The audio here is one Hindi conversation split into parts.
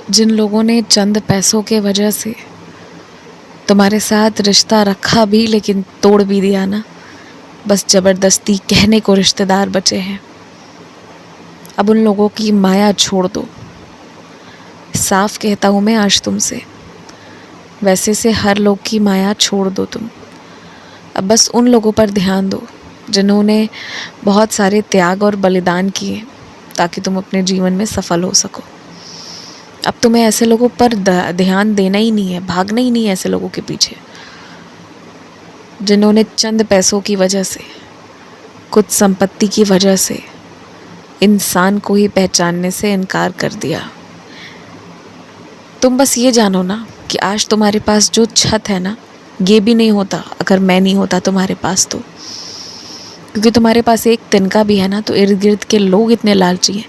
जिन लोगों ने चंद पैसों के वजह से तुम्हारे साथ रिश्ता रखा भी लेकिन तोड़ भी दिया ना, बस ज़बरदस्ती कहने को रिश्तेदार बचे हैं। अब उन लोगों की माया छोड़ दो। साफ कहता हूँ मैं आज तुमसे, वैसे से हर लोग की माया छोड़ दो तुम। अब बस उन लोगों पर ध्यान दो जिन्होंने बहुत सारे त्याग और बलिदान किए ताकि तुम अपने जीवन में सफल हो सको। अब तुम्हें ऐसे लोगों पर ध्यान देना ही नहीं है, भागना ही नहीं है ऐसे लोगों के पीछे जिन्होंने चंद पैसों की वजह से, कुछ संपत्ति की वजह से इंसान को ही पहचानने से इनकार कर दिया। तुम बस ये जानो ना कि आज तुम्हारे पास जो छत है ना, ये भी नहीं होता अगर मैं नहीं होता तुम्हारे पास तो। क्योंकि तुम्हारे पास एक तिनका भी है ना, तो इर्द गिर्द के लोग इतने लालची हैं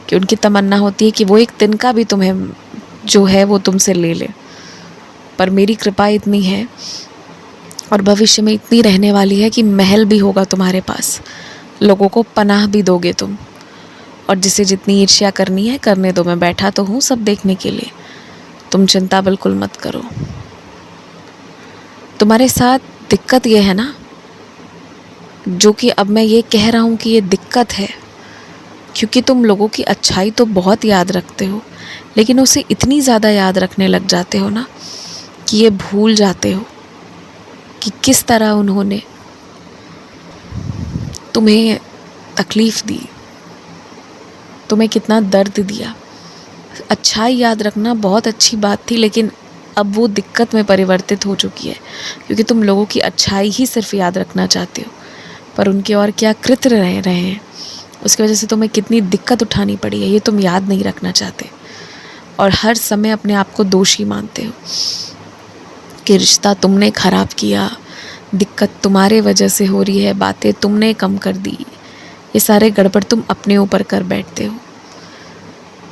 कि उनकी तमन्ना होती है कि वो एक तिनका भी तुम्हें जो है वो तुमसे ले ले। पर मेरी कृपा इतनी है और भविष्य में इतनी रहने वाली है कि महल भी होगा तुम्हारे पास, लोगों को पनाह भी दोगे तुम। और जिसे जितनी ईर्ष्या करनी है करने दो, मैं बैठा तो हूँ सब देखने के लिए। तुम चिंता बिल्कुल मत करो। तुम्हारे साथ दिक्कत ये है ना, जो कि अब मैं ये कह रहा हूँ कि ये दिक्कत है क्योंकि तुम लोगों की अच्छाई तो बहुत याद रखते हो, लेकिन उसे इतनी ज़्यादा याद रखने लग जाते हो ना कि ये भूल जाते हो कि किस तरह उन्होंने तुम्हें तकलीफ़ दी, तुम्हें कितना दर्द दिया। अच्छाई याद रखना बहुत अच्छी बात थी, लेकिन अब वो दिक्कत में परिवर्तित हो चुकी है क्योंकि तुम लोगों की अच्छाई ही सिर्फ याद रखना चाहते हो, पर उनके और क्या कृत्य रहे हैं, उसकी वजह से तुम्हें कितनी दिक्कत उठानी पड़ी है ये तुम याद नहीं रखना चाहते। और हर समय अपने आप को दोषी मानते हो कि रिश्ता तुमने ख़राब किया, दिक्कत तुम्हारे वजह से हो रही है, बातें तुमने कम कर दी, ये सारे गड़बड़ तुम अपने ऊपर कर बैठते हो।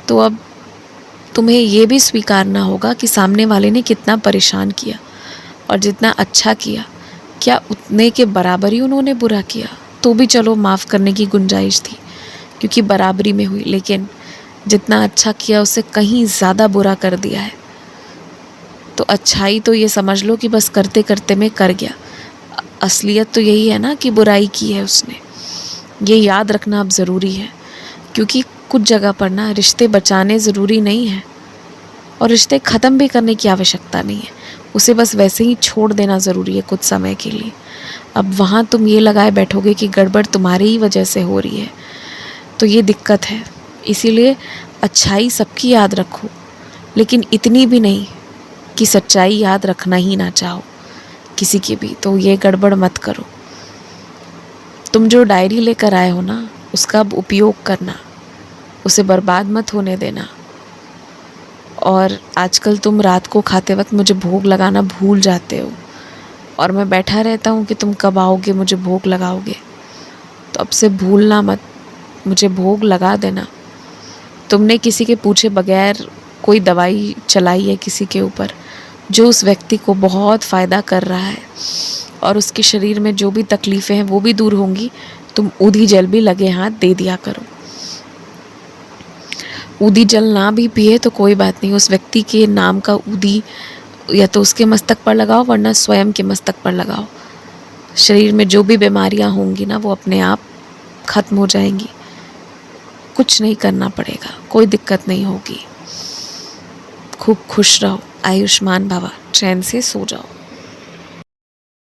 तो अब तुम्हें ये भी स्वीकारना होगा कि सामने वाले ने कितना परेशान किया और जितना अच्छा किया, क्या उतने के बराबर ही उन्होंने बुरा किया? तो भी चलो माफ़ करने की गुंजाइश थी क्योंकि बराबरी में हुई, लेकिन जितना अच्छा किया उससे कहीं ज़्यादा बुरा कर दिया है। तो अच्छाई तो ये समझ लो कि बस करते करते में कर गया, असलियत तो यही है ना कि बुराई की है उसने। ये याद रखना अब ज़रूरी है क्योंकि कुछ जगह पर ना रिश्ते बचाने ज़रूरी नहीं है और रिश्ते ख़त्म भी करने की आवश्यकता नहीं है, उसे बस वैसे ही छोड़ देना ज़रूरी है कुछ समय के लिए। अब वहाँ तुम ये लगाए बैठोगे कि गड़बड़ तुम्हारी ही वजह से हो रही है, तो ये दिक्कत है। इसीलिए अच्छाई सबकी याद रखो, लेकिन इतनी भी नहीं कि सच्चाई याद रखना ही ना चाहो किसी की भी, तो ये गड़बड़ मत करो। तुम जो डायरी लेकर आए हो ना, उसका अब उपयोग करना, उसे बर्बाद मत होने देना। और आजकल तुम रात को खाते वक्त मुझे भोग लगाना भूल जाते हो और मैं बैठा रहता हूँ कि तुम कब आओगे, मुझे भोग लगाओगे। तो अब से भूलना मत, मुझे भोग लगा देना। तुमने किसी के पूछे बगैर कोई दवाई चलाई है किसी के ऊपर जो उस व्यक्ति को बहुत फ़ायदा कर रहा है और उसके शरीर में जो भी तकलीफ़ें हैं वो भी दूर होंगी, तुम ऊधी जल भी लगे हाथ दे दिया करो। ऊधी जल ना भी पिए तो कोई बात नहीं, उस व्यक्ति के नाम का ऊधी या तो उसके मस्तक पर लगाओ वरना स्वयं के मस्तक पर लगाओ। शरीर में जो भी बीमारियां होंगी ना वो अपने आप ख़त्म हो जाएंगी, कुछ नहीं करना पड़ेगा, कोई दिक्कत नहीं होगी। खूब खुश रहो, आयुष्मान भवा, चैन से सो जाओ।